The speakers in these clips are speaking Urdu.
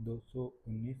219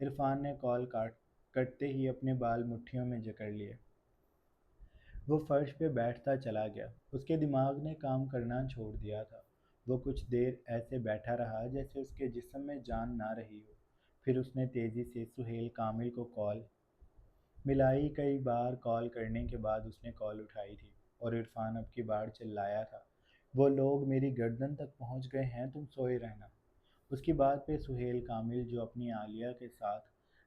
عرفان نے کال کٹتے ہی اپنے بال مٹھیوں میں جکڑ لیے۔ وہ فرش پہ بیٹھتا چلا گیا۔ اس کے دماغ نے کام کرنا چھوڑ دیا تھا۔ وہ کچھ دیر ایسے بیٹھا رہا جیسے اس کے جسم میں جان نہ رہی ہو۔ پھر اس نے تیزی سے سہیل کامل کو کال ملائی۔ کئی بار کال کرنے کے بعد اس نے کال اٹھائی تھی اور عرفان اب کی بار چلایا تھا، وہ لوگ میری گردن تک پہنچ گئے ہیں، تم سوئے رہنا۔ اس کی بات پہ سہیل کامل جو اپنی عالیہ کے ساتھ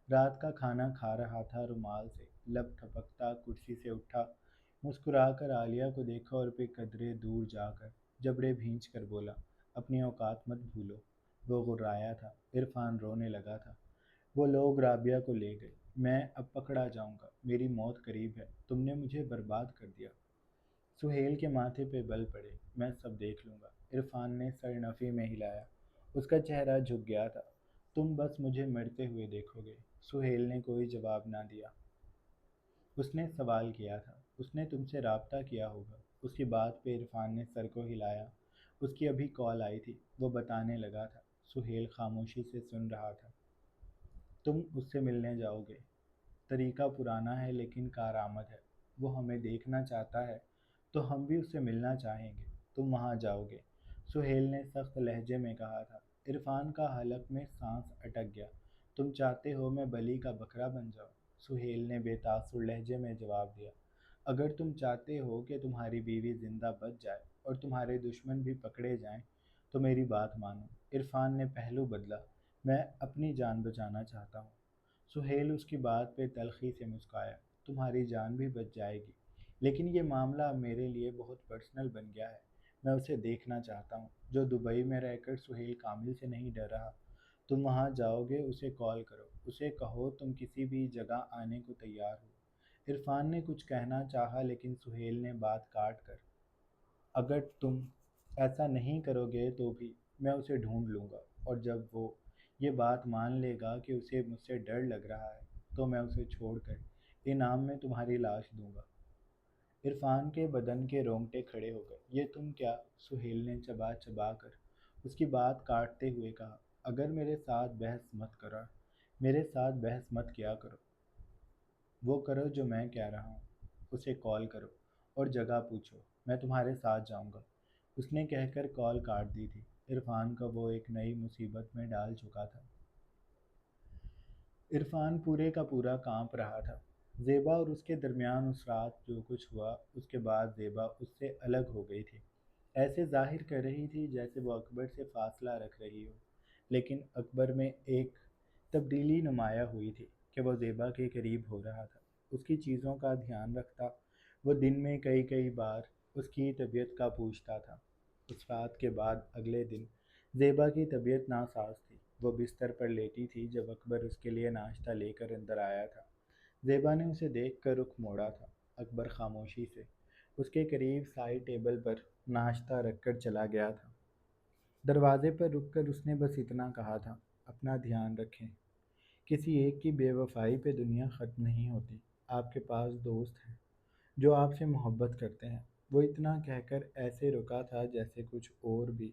رات کا کھانا کھا رہا تھا، رومال سے لب تھپکتا کرسی سے اٹھا، مسکرا کر عالیہ کو دیکھا اور پھر قدرے دور جا کر جبڑے بھینچ کر بولا، اپنی اوقات مت بھولو۔ وہ غرایا تھا۔ عرفان رونے لگا تھا۔ وہ لوگ رابعہ کو لے گئے، میں اب پکڑا جاؤں گا، میری موت قریب ہے، تم نے مجھے برباد کر دیا۔ سہیل کے ماتھے پہ بل پڑے، میں سب دیکھ لوں گا۔ عرفان نے سر نفی میں ہلایا، اس کا چہرہ جھک گیا تھا۔ تم بس مجھے مرتے ہوئے دیکھو گے۔ سہیل نے کوئی جواب نہ دیا۔ اس نے سوال کیا تھا، اس نے تم سے رابطہ کیا ہوگا۔ اس کی بات پہ عرفان نے سر کو ہلایا۔ اس کی ابھی کال آئی تھی، وہ بتانے لگا تھا۔ سہیل خاموشی سے سن رہا تھا۔ تم اس سے ملنے جاؤ گے، طریقہ پرانا ہے لیکن کارآمد ہے۔ وہ ہمیں دیکھنا چاہتا ہے تو ہم بھی اس سے ملنا چاہیں گے۔ تم وہاں جاؤ گے، سہیل نے سخت لہجے میں کہا تھا۔ عرفان کا حلق میں سانس اٹک گیا۔ تم چاہتے ہو میں بلی کا بکرا بن جاؤں؟ سہیل نے بے تاثر لہجے میں جواب دیا۔ اگر تم چاہتے ہو کہ تمہاری بیوی زندہ بچ جائے اور تمہارے دشمن بھی پکڑے جائیں تو میری بات مانو۔ عرفان نے پہلو بدلا۔ میں اپنی جان بچانا چاہتا ہوں۔ سہیل اس کی بات پہ تلخی سے مسکرایا۔ تمہاری جان بھی بچ جائے گی، لیکن یہ معاملہ اب میرے لیے بہت پرسنل بن گیا ہے۔ میں اسے دیکھنا چاہتا ہوں، جو دبئی میں رہ کر سہیل کامل سے نہیں ڈر رہا۔ تم وہاں جاؤ گے، اسے کال کرو، اسے کہو تم کسی بھی جگہ آنے کو تیار ہو۔ عرفان نے کچھ کہنا چاہا لیکن سہیل نے بات کاٹ کر، اگر تم ایسا نہیں کرو گے تو بھی میں اسے ڈھونڈ لوں گا، اور جب وہ یہ بات مان لے گا کہ اسے مجھ سے ڈر لگ رہا ہے تو میں اسے چھوڑ کر انعام میں تمہاری لاش دوں گا۔ عرفان کے بدن کے رونگٹے کھڑے ہو گئے۔ یہ تم کیا؟ سہیل نے چبا چبا کر اس کی بات کاٹتے ہوئے کہا، اگر میرے ساتھ بحث مت کرو، میرے ساتھ بحث مت کیا کرو، وہ کرو جو میں کہہ رہا ہوں، اسے کال کرو اور جگہ پوچھو، میں تمہارے ساتھ جاؤں گا۔ اس نے کہہ کر کال کاٹ دی تھی۔ عرفان کا وہ ایک نئی مصیبت میں ڈال چکا تھا۔ عرفان پورے کا پورا کانپ رہا تھا۔ زیبا اور اس کے درمیان اس رات جو کچھ ہوا، اس کے بعد زیبا اس سے الگ ہو گئی تھی۔ ایسے ظاہر کر رہی تھی جیسے وہ اکبر سے فاصلہ رکھ رہی ہو، لیکن اکبر میں ایک تبدیلی نمایاں ہوئی تھی کہ وہ زیبا کے قریب ہو رہا تھا، اس کی چیزوں کا دھیان رکھتا، وہ دن میں کئی بار اس کی طبیعت کا پوچھتا تھا۔ اس رات کے بعد اگلے دن زیبا کی طبیعت ناساز تھی۔ وہ بستر پر لیٹی تھی جب اکبر اس کے لیے ناشتہ لے کر اندر آیا تھا۔ زیبا نے اسے دیکھ کر رخ موڑا تھا۔ اکبر خاموشی سے اس کے قریب سائڈ ٹیبل پر ناشتہ رکھ کر چلا گیا تھا۔ دروازے پر رک کر اس نے بس اتنا کہا تھا، اپنا دھیان رکھیں، کسی ایک کی بے وفائی پہ دنیا ختم نہیں ہوتی۔ آپ کے پاس دوست ہیں جو آپ سے محبت کرتے ہیں۔ وہ اتنا کہہ کر ایسے رکا تھا جیسے کچھ اور بھی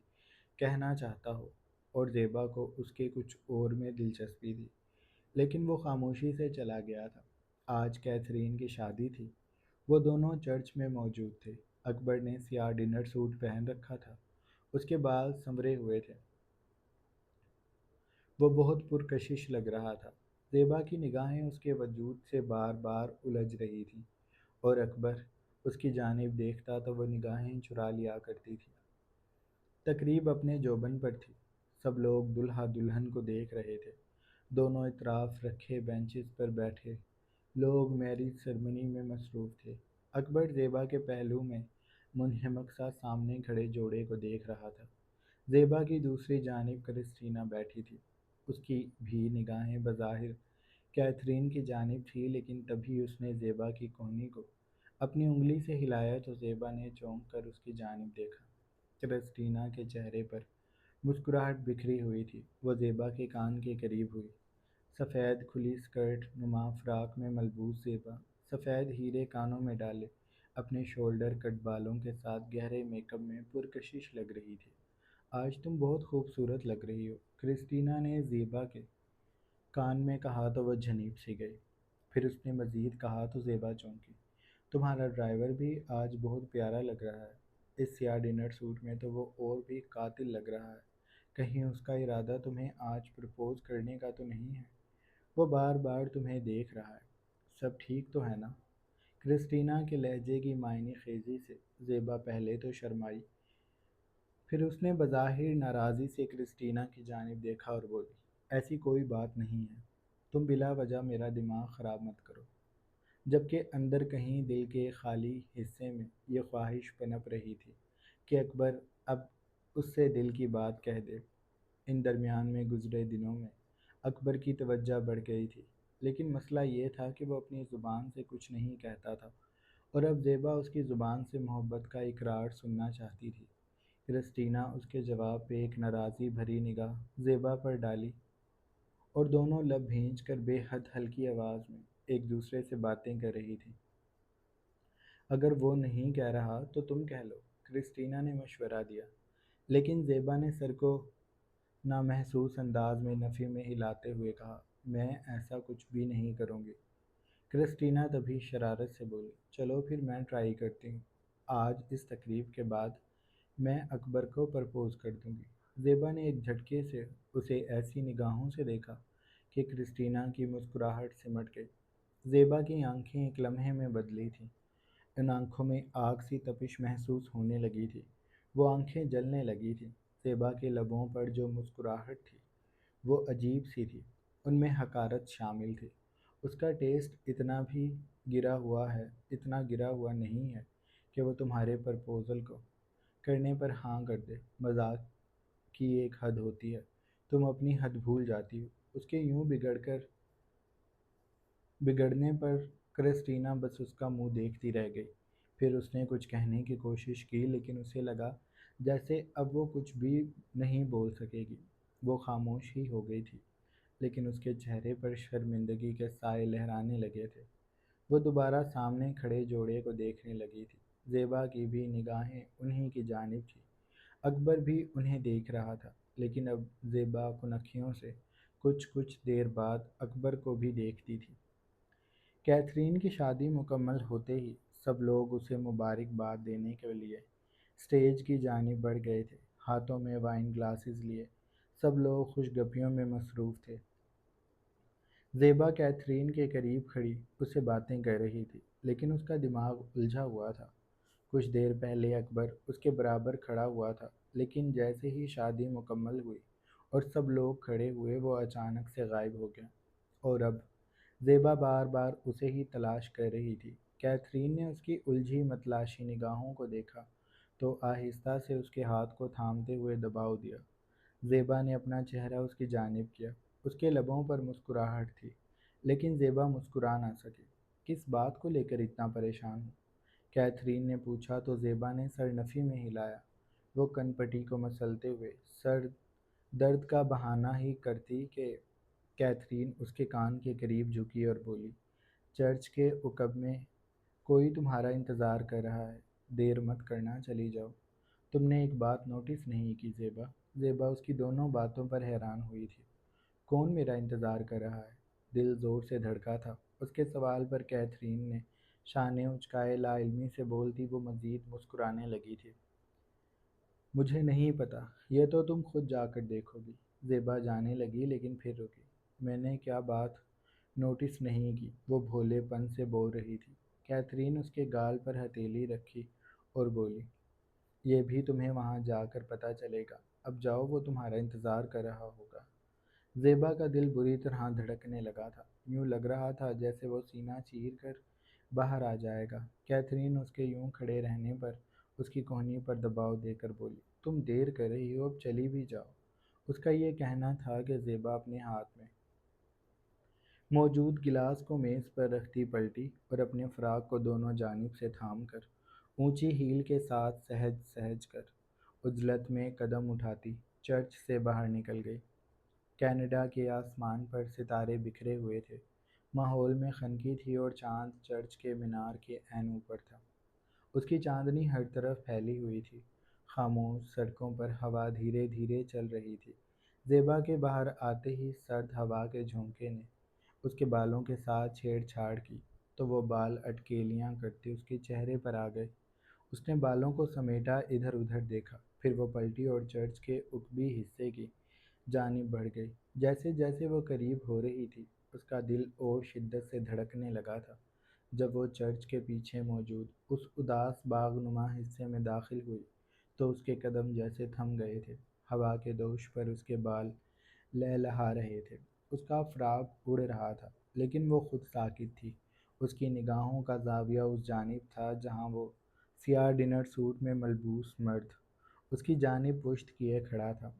کہنا چاہتا ہو، اور زیبا کو اس کے کچھ اور میں دلچسپی تھی، لیکن وہ خاموشی سے چلا گیا تھا۔ آج کیتھرین کی شادی تھی۔ وہ دونوں چرچ میں موجود تھے۔ اکبر نے سیاہ ڈنر سوٹ پہن رکھا تھا، اس کے بال سنورے ہوئے تھے، وہ بہت پرکشش لگ رہا تھا۔ زیبا کی نگاہیں اس کے وجود سے بار بار الجھ رہی تھیں، اور اکبر اس کی جانب دیکھتا تو وہ نگاہیں چرا لیا کرتی تھی۔ تقریب اپنے جوبن پر تھی۔ سب لوگ دلہا دلہن کو دیکھ رہے تھے۔ دونوں اطراف رکھے بینچز پر بیٹھے لوگ میرج سرمنی میں مصروف تھے۔ اکبر زیبا کے پہلو میں منہمک سا سامنے کھڑے جوڑے کو دیکھ رہا تھا۔ زیبا کی دوسری جانب کرسٹینا بیٹھی تھی۔ اس کی بھی نگاہیں بظاہر کیتھرین کی جانب تھی، لیکن تبھی اس نے زیبا کی کونی کو اپنی انگلی سے ہلایا تو زیبا نے چونک کر اس کی جانب دیکھا۔ کرسٹینا کے چہرے پر مسکراہٹ بکھری ہوئی تھی۔ وہ زیبا کے کان کے قریب ہوئی۔ سفید کھلی اسکرٹ نما فراق میں ملبوس زیبا، سفید ہیرے کانوں میں ڈالے، اپنے شولڈر کٹ بالوں کے ساتھ گہرے میک اپ میں پرکشش لگ رہی تھی۔ آج تم بہت خوبصورت لگ رہی ہو، کرسٹینا نے زیبا کے کان میں کہا تو وہ جھنیپ سی گئی۔ پھر اس نے مزید کہا تو زیبا چونکی۔ تمہارا ڈرائیور بھی آج بہت پیارا لگ رہا ہے، اس سیاہ ڈنر سوٹ میں تو وہ اور بھی قاتل لگ رہا ہے۔ کہیں اس کا ارادہ تمہیں آج پرپوز کرنے کا تو نہیں ہے؟ وہ بار بار تمہیں دیکھ رہا ہے۔ سب ٹھیک تو ہے نا؟ کرسٹینا کے لہجے کی معنی خیزی سے زیبا پہلے تو شرمائی، پھر اس نے بظاہر ناراضی سے کرسٹینا کی جانب دیکھا اور بولی، ایسی کوئی بات نہیں ہے، تم بلا وجہ میرا دماغ خراب مت کرو۔ جبکہ اندر کہیں دل کے خالی حصے میں یہ خواہش پنپ رہی تھی کہ اکبر اب اس سے دل کی بات کہہ دے۔ ان درمیان میں گزرے دنوں میں اکبر کی توجہ بڑھ گئی تھی، لیکن مسئلہ یہ تھا کہ وہ اپنی زبان سے کچھ نہیں کہتا تھا، اور اب زیبا اس کی زبان سے محبت کا اقرار سننا چاہتی تھی۔ کرسٹینا اس کے جواب پہ ایک ناراضی بھری نگاہ زیبا پر ڈالی اور دونوں لب بھینچ کر بے حد ہلکی آواز میں ایک دوسرے سے باتیں کر رہی تھی۔ اگر وہ نہیں کہہ رہا تو تم کہہ لو، کرسٹینا نے مشورہ دیا، لیکن زیبا نے سر کو نامحسوس انداز میں نفی میں ہلاتے ہوئے کہا، میں ایسا کچھ بھی نہیں کروں گی۔ کرسٹینا تبھی شرارت سے بولی، چلو پھر میں ٹرائی کرتی ہوں، آج اس تقریب کے بعد میں اکبر کو پرپوز کر دوں گی۔ زیبا نے ایک جھٹکے سے اسے ایسی نگاہوں سے دیکھا کہ کرسٹینا کی مسکراہٹ سمٹ گئی۔ زیبا کی آنکھیں ایک لمحے میں بدلی تھیں، ان آنکھوں میں آگ سی تپش محسوس ہونے لگی تھی، وہ آنکھیں جلنے لگی تھیں۔ زیبا کے لبوں پر جو مسکراہٹ تھی وہ عجیب سی تھی، ان میں حقارت شامل تھی۔ اس کا ٹیسٹ اتنا گرا ہوا نہیں ہے کہ وہ تمہارے پرپوزل کو کرنے پر ہاں کر دے۔ مذاق کی ایک حد ہوتی ہے، تم اپنی حد بھول جاتی ہو۔ اس کے یوں بگڑنے پر کرسٹینا بس اس کا منہ دیکھتی رہ گئی۔ پھر اس نے کچھ کہنے کی کوشش کی، لیکن اسے لگا جیسے اب وہ کچھ بھی نہیں بول سکے گی۔ وہ خاموش ہی ہو گئی تھی، لیکن اس کے چہرے پر شرمندگی کے سائے لہرانے لگے تھے۔ وہ دوبارہ سامنے کھڑے جوڑے کو دیکھنے لگی تھی۔ زیبا کی بھی نگاہیں انہی کی جانب تھیں، اکبر بھی انہیں دیکھ رہا تھا، لیکن اب زیبا کنکھیوں سے کچھ دیر بعد اکبر کو بھی دیکھتی تھی۔ کیتھرین کی شادی مکمل ہوتے ہی سب لوگ اسے مبارکباد دینے کے لیے اسٹیج کی جانب بڑھ گئے تھے، ہاتھوں میں وائن گلاسز لیے۔ سب لوگ خوشگپیوں میں مصروف تھے۔ زیبا کیتھرین کے قریب کھڑی اس سے باتیں کر رہی تھی، لیکن اس کا دماغ الجھا ہوا تھا۔ کچھ دیر پہلے اکبر اس کے برابر کھڑا ہوا تھا، لیکن جیسے ہی شادی مکمل ہوئی اور سب لوگ کھڑے ہوئے وہ اچانک سے غائب ہو گیا۔ اور اب زیبا بار بار اسے ہی تلاش کر رہی تھی۔ کیتھرین نے اس کی الجھی متلاشی نگاہوں کو دیکھا تو آہستہ سے اس کے ہاتھ کو تھامتے ہوئے دباؤ دیا۔ زیبا نے اپنا چہرہ اس کی جانب کیا، اس کے لبوں پر مسکراہٹ تھی، لیکن زیبا مسکرا نہ سکی۔ کس بات کو لے کر اتنا پریشان ہو؟ کیتھرین نے پوچھا تو زیبا نے سر نفی میں ہلایا۔ وہ کن پٹی کو مسلتے ہوئے سر درد کا بہانہ ہی کرتی کہ کیتھرین اس کے کان کے قریب جھکی اور بولی، چرچ کے عقب میں کوئی تمہارا انتظار کر رہا ہے، دیر مت کرنا، چلی جاؤ۔ تم نے ایک بات نوٹس نہیں کی زیبا؟ زیبا اس کی دونوں باتوں پر حیران ہوئی تھی۔ کون میرا انتظار کر رہا ہے؟ دل زور سے دھڑکا تھا۔ اس کے سوال پر کیتھرین نے شانے اچکائے، لا علمی سے بولتی وہ مزید مسکرانے لگی تھی۔ مجھے نہیں پتا، یہ تو تم خود جا کر دیکھو گی۔ زیبا جانے لگی لیکن پھر رکی۔ میں نے کیا بات نوٹس نہیں کی؟ وہ بھولے پن سے بول رہی تھی۔ کیتھرین اس کے گال پر ہتھیلی رکھی اور بولی، یہ بھی تمہیں وہاں جا کر پتہ چلے گا، اب جاؤ، وہ تمہارا انتظار کر رہا ہوگا۔ زیبا کا دل بری طرح دھڑکنے لگا تھا، یوں لگ رہا تھا جیسے وہ سینہ چیر کر باہر آ جائے گا۔ کیتھرین اس کے یوں کھڑے رہنے پر اس کی کوہنی پر دباؤ دے کر بولی، تم دیر کر رہی ہو، اب چلی بھی جاؤ۔ اس کا یہ کہنا تھا کہ زیبا اپنے ہاتھ میں موجود گلاس کو میز پر رکھتی پلٹی اور اپنے فراق کو دونوں جانب سے تھام کر اونچی ہیل کے ساتھ سہج سہج کر عجلت میں قدم اٹھاتی چرچ سے باہر نکل گئی۔ کینیڈا کے آسمان پر ستارے بکھرے ہوئے تھے، ماحول میں خنکی تھی اور چاند چرچ کے مینار کے عین اوپر تھا۔ اس کی چاندنی ہر طرف پھیلی ہوئی تھی۔ خاموش سڑکوں پر ہوا دھیرے دھیرے چل رہی تھی۔ زیبا کے باہر آتے ہی سرد ہوا کے جھونکے نے اس کے بالوں کے ساتھ چھیڑ چھاڑ کی تو وہ بال اٹکیلیاں کرتے اس کے چہرے پر آ گئے۔ اس نے بالوں کو سمیٹا، ادھر ادھر دیکھا، پھر وہ پلٹی اور چرچ کے عقبی حصے کی جانب بڑھ گئی۔ جیسے جیسے وہ قریب ہو رہی تھی اس کا دل اور شدت سے دھڑکنے لگا تھا۔ جب وہ چرچ کے پیچھے موجود اس اداس باغ نما حصے میں داخل ہوئی تو اس کے قدم جیسے تھم گئے تھے۔ ہوا کے دوش پر اس کے بال لہلہا رہے تھے، اس کا فراق اڑ رہا تھا، لیکن وہ خود ساکت تھی۔ اس کی نگاہوں کا زاویہ اس جانب تھا جہاں وہ سیاہ ڈنر سوٹ میں ملبوس مرد اس کی جانب پشت کیے کھڑا تھا۔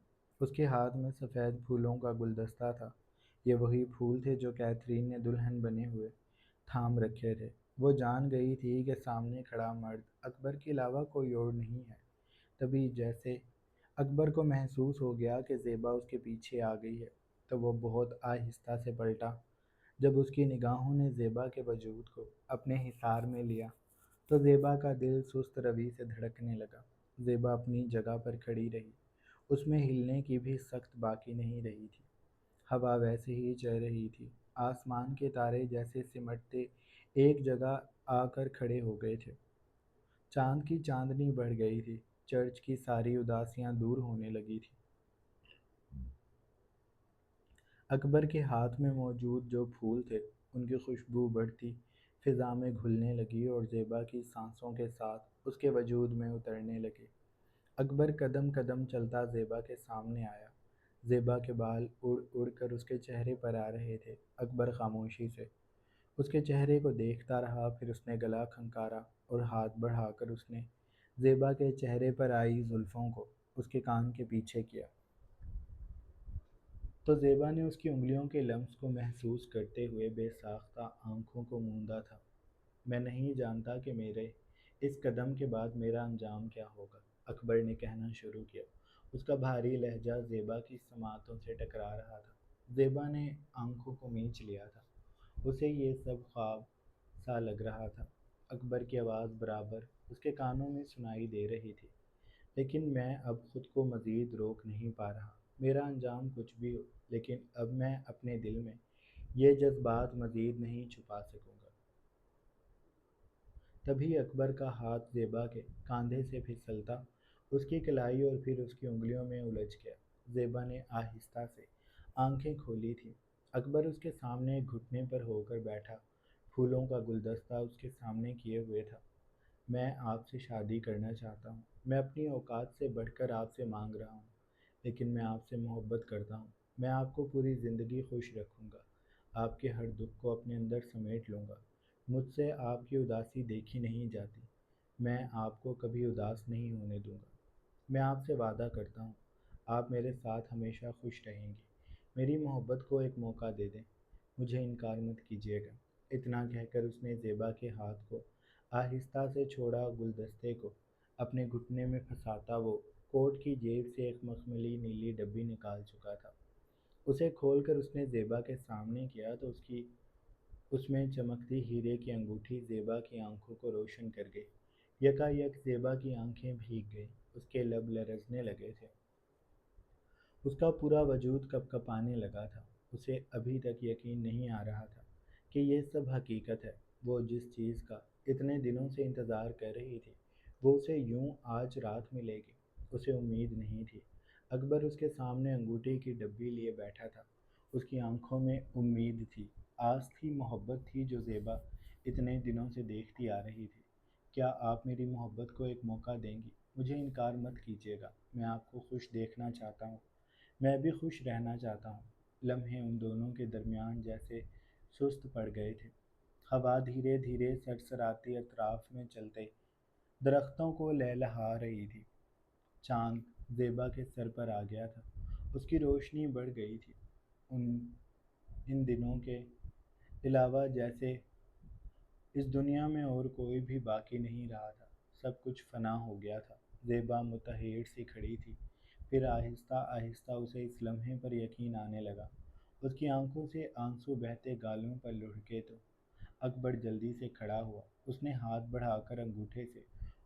اس کے ہاتھ میں سفید پھولوں کا گلدستہ تھا۔ یہ وہی پھول تھے جو کیتھرین نے دلہن بنے ہوئے تھام رکھے تھے۔ وہ جان گئی تھی کہ سامنے کھڑا مرد اکبر کے علاوہ کوئی اور نہیں ہے۔ تبھی جیسے اکبر کو محسوس ہو گیا کہ زیبا اس کے پیچھے آ گئی ہے تو وہ بہت آہستہ سے پلٹا۔ جب اس کی نگاہوں نے زیبا کے وجود کو اپنے حصار میں لیا تو زیبا کا دل سست روی سے دھڑکنے لگا۔ زیبا اپنی جگہ پر کھڑی رہی، اس میں ہلنے کی بھی سخت باقی نہیں رہی تھی۔ ہوا ویسے ہی چل رہی تھی، آسمان کے تارے جیسے سمٹتے ایک جگہ آ کر کھڑے ہو گئے تھے۔ چاند کی چاندنی بڑھ گئی تھی، چرچ کی ساری اداسیاں دور ہونے لگی تھی۔ اکبر کے ہاتھ میں موجود جو پھول تھے ان کی خوشبو بڑھتی فضا میں گھلنے لگی اور زیبا کی سانسوں کے ساتھ اس کے وجود میں اترنے لگے۔ اکبر قدم قدم چلتا زیبا کے سامنے آیا۔ زیبا کے بال اڑ اڑ کر اس کے چہرے پر آ رہے تھے۔ اکبر خاموشی سے اس کے چہرے کو دیکھتا رہا، پھر اس نے گلا کھنکارا اور ہاتھ بڑھا کر اس نے زیبا کے چہرے پر آئی زلفوں کو اس کے کان کے پیچھے کیا۔ تو زیبا نے اس کی انگلیوں کے لمس کو محسوس کرتے ہوئے بے ساختہ آنکھوں کو موندا تھا۔ میں نہیں جانتا کہ میرے اس قدم کے بعد میرا انجام کیا ہوگا، اکبر نے کہنا شروع کیا۔ اس کا بھاری لہجہ زیبا کی سماعتوں سے ٹکرا رہا تھا۔ زیبا نے آنکھوں کو میچ لیا تھا، اسے یہ سب خواب سا لگ رہا تھا۔ اکبر کی آواز برابر اس کے کانوں میں سنائی دے رہی تھی، لیکن میں اب خود کو مزید روک نہیں پا رہا۔ میرا انجام کچھ بھی ہو، لیکن اب میں اپنے دل میں یہ جذبات مزید نہیں چھپا سکوں گا۔ تبھی اکبر کا ہاتھ زیبا کے کاندھے سے پھسلتا اس کی کلائی اور پھر اس کی انگلیوں میں الجھ گیا۔ زیبا نے آہستہ سے آنکھیں کھولی تھیں۔ اکبر اس کے سامنے ایک گھٹنے پر ہو کر بیٹھا، پھولوں کا گلدستہ اس کے سامنے کیے ہوئے تھا۔ میں آپ سے شادی کرنا چاہتا ہوں۔ میں اپنی اوقات سے بڑھ کر آپ سے مانگ رہا ہوں، لیکن میں آپ سے محبت کرتا ہوں۔ میں آپ کو پوری زندگی خوش رکھوں گا، آپ کے ہر دکھ کو اپنے اندر سمیٹ لوں گا۔ مجھ سے آپ کی اداسی دیکھی نہیں جاتی، میں آپ کو کبھی اداس نہیں ہونے دوں گا۔ میں آپ سے وعدہ کرتا ہوں، آپ میرے ساتھ ہمیشہ خوش رہیں گی۔ میری محبت کو ایک موقع دے دیں، مجھے انکار مت کیجیے گا۔ اتنا کہہ کر اس نے زیبا کے ہاتھ کو آہستہ سے چھوڑا۔ گلدستے کو اپنے گھٹنے میں پھنساتا وہ کوٹ کی جیب سے ایک مخملی نیلی ڈبی نکال چکا تھا۔ اسے کھول کر اس نے زیبا کے سامنے کیا تو اس میں چمکتی ہیرے کی انگوٹھی زیبا کی آنکھوں کو روشن کر گئی۔ یکا یک زیبا کی آنکھیں بھیگ گئیں، اس کے لب لرزنے لگے تھے، اس کا پورا وجود کپ کپانے لگا تھا۔ اسے ابھی تک یقین نہیں آ رہا تھا کہ یہ سب حقیقت ہے۔ وہ جس چیز کا اتنے دنوں سے انتظار کر رہی تھی وہ اسے یوں آج رات ملے گی، اسے امید نہیں تھی۔ اکبر اس کے سامنے انگوٹھی کی ڈبی لیے بیٹھا تھا، اس کی آنکھوں میں امید تھی، آس تھی، محبت تھی جو زیبا اتنے دنوں سے دیکھتی آ رہی تھی۔ کیا آپ میری محبت کو ایک موقع دیں گی؟ مجھے انکار مت کیجیے گا، میں آپ کو خوش دیکھنا چاہتا ہوں، میں بھی خوش رہنا چاہتا ہوں۔ لمحے ان دونوں کے درمیان جیسے سست پڑ گئے تھے۔ ہوا دھیرے دھیرے سرسراتی اطراف میں چلتے درختوں کو لہلہا رہی تھی۔ چاند زیبا کے سر پر آ گیا تھا، اس کی روشنی بڑھ گئی تھی۔ ان ان دنوں کے علاوہ جیسے اس دنیا میں اور کوئی بھی باقی نہیں رہا تھا، سب کچھ فنا ہو گیا تھا۔ زیبا متحیر سی کھڑی تھی، پھر آہستہ آہستہ اسے اس لمحے پر یقین آنے لگا۔ اس کی آنکھوں سے آنسو بہتے گالوں پر لڑھکے تو اکبر جلدی سے کھڑا ہوا۔ اس نے ہاتھ بڑھا کر انگوٹھے سے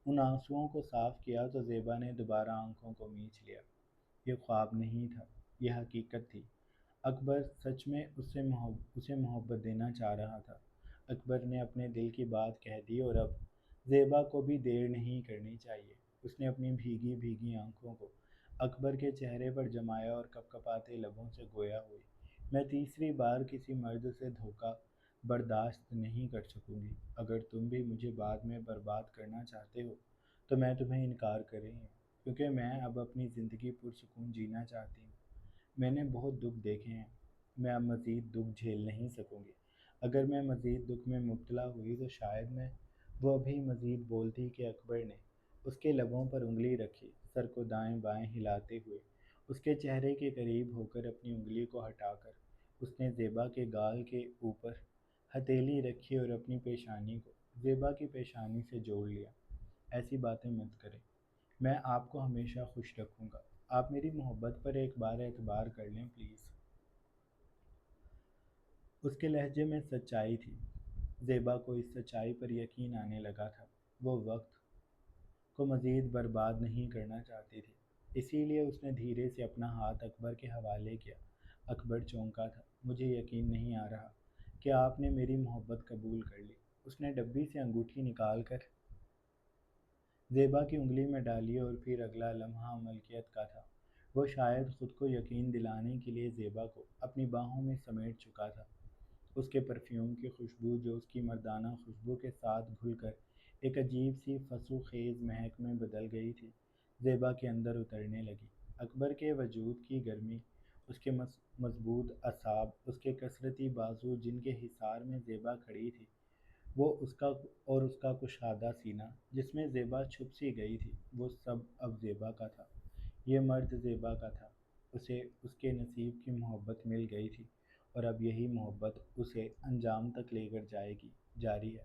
ان آنسوؤں کو صاف کیا تو زیبا نے دوبارہ آنکھوں کو میچ لیا۔ یہ خواب نہیں تھا، یہ حقیقت تھی۔ اکبر سچ میں اسے محبت دینا چاہ رہا تھا۔ اکبر نے اپنے دل کی بات کہہ دی اور اب زیبا کو بھی دیر نہیں کرنی چاہیے۔ اس نے اپنی بھیگی بھیگی آنکھوں کو اکبر کے چہرے پر جمایا اور کپکپاتے لبوں سے گویا ہوئی، میں تیسری بار کسی مرد سے دھوکہ برداشت نہیں کر سکوں گی۔ اگر تم بھی مجھے بعد میں برباد کرنا چاہتے ہو تو میں تمہیں انکار کر رہی ہوں، کیونکہ میں اب اپنی زندگی پرسکون جینا چاہتی ہوں۔ میں نے بہت دکھ دیکھے ہیں، میں اب مزید دکھ جھیل نہیں سکوں گی۔ اگر میں مزید دکھ میں مبتلا ہوئی تو شاید میں وہ ابھی مزید بولتی کہ اکبر نے اس کے لبوں پر انگلی رکھی، سر کو دائیں بائیں ہلاتے ہوئے اس کے چہرے کے قریب ہو کر اپنی انگلی کو ہٹا کر اس نے زیبا کے گال کے اوپر ہتھیلی رکھی اور اپنی پیشانی کو زیبا کی پیشانی سے جوڑ لیا۔ ایسی باتیں مت کریں، میں آپ کو ہمیشہ خوش رکھوں گا۔ آپ میری محبت پر ایک بار اعتبار کر لیں پلیز۔ اس کے لہجے میں سچائی تھی۔ زیبا کو اس سچائی پر یقین آنے لگا تھا۔ وہ وقت کو مزید برباد نہیں کرنا چاہتی تھی، اسی لیے اس نے دھیرے سے اپنا ہاتھ اکبر کے حوالے کیا۔ اکبر چونکا تھا۔ مجھے یقین نہیں آ رہا کہ آپ نے میری محبت قبول کر لی۔ اس نے ڈبی سے انگوٹھی نکال کر زیبا کی انگلی میں ڈالی اور پھر اگلا لمحہ ملکیت کا تھا۔ وہ شاید خود کو یقین دلانے کے لیے زیبا کو اپنی باہوں میں سمیٹ چکا تھا۔ اس کے پرفیوم کی خوشبو جو اس کی مردانہ خوشبو کے ساتھ گھل کر ایک عجیب سی فسو خیز مہک میں بدل گئی تھی، زیبا کے اندر اترنے لگی۔ اکبر کے وجود کی گرمی، اس کے مضبوط اعصاب، اس کے کثرتی بازو جن کے حصار میں زیبا کھڑی تھی، وہ اس کا کشادہ سینہ جس میں زیبا چھپ سی گئی تھی، وہ سب اب زیبا کا تھا۔ یہ مرد زیبا کا تھا۔ اسے اس کے نصیب کی محبت مل گئی تھی اور اب یہی محبت اسے انجام تک لے کر جاری ہے۔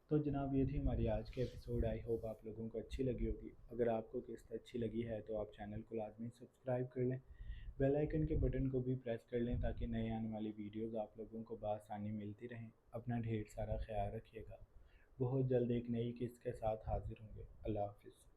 تو جناب یہ تھی ہماری آج کے ایپیسوڈ۔ آئی ہوپ آپ لوگوں کو اچھی لگی ہوگی۔ اگر آپ کو قسط اچھی لگی ہے تو آپ چینل کو لازمی سبسکرائب کر لیں، بیل آئیکن کے بٹن کو بھی پریس کر لیں تاکہ نئے آنے والی ویڈیوز آپ لوگوں کو بآسانی ملتی رہیں۔ اپنا ڈھیر سارا خیال رکھیے گا۔ بہت جلد ایک نئی قسط کے ساتھ حاضر ہوں گے۔ اللہ حافظ۔